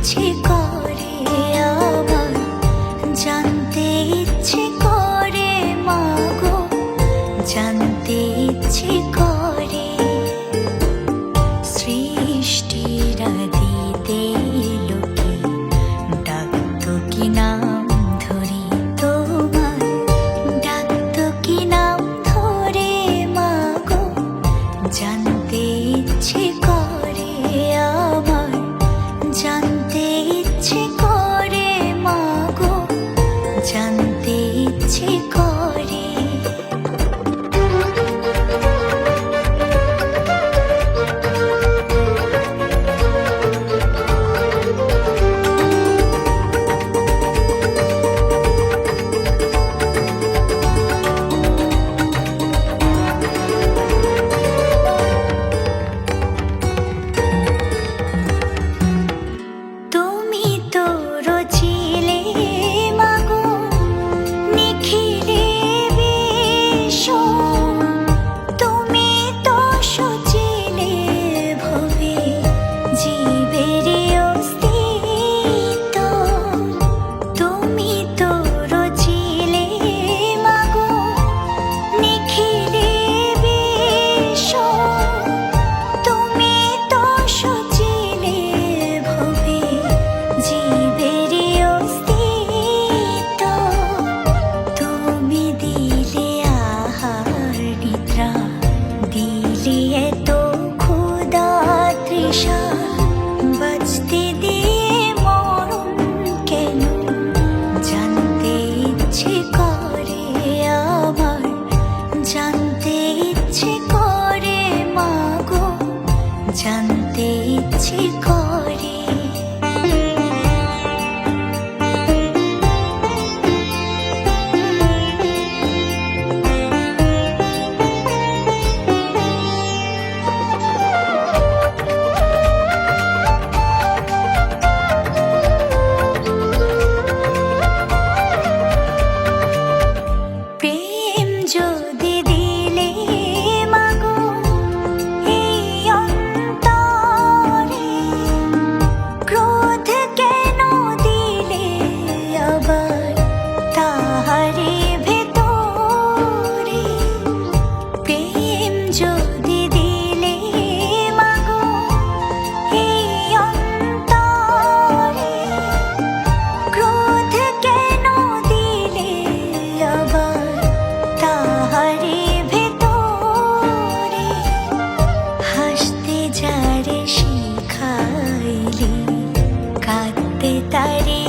ইচ্ছে করে আমার, জানতে ইচ্ছে করে মাগো, জানতে ইচ্ছে করে। সৃষ্টির আদিতে লোকে ডাকতো কি নাম ধরে তোমার, ডাকতো কি নাম ধরে মাগো, জানতে ইচ্ছে করে আমার, জানতে ইচ্ছে করে মাগো, জানতে ইচ্ছে করে। জানতে ইচ্ছে করে। প্রেম যদি দিলে মাগো এই অন্তরে, ক্রোধ কেন দিলে আবার তাহারে ভেতরে। প্রেম যদি দিলে মাগো এই অন্তরে, ক্রোধ কেন দিলে আবার তাহারে ভেতরে। হাসতে যারে শিখাইলি, কাঁদতে তারে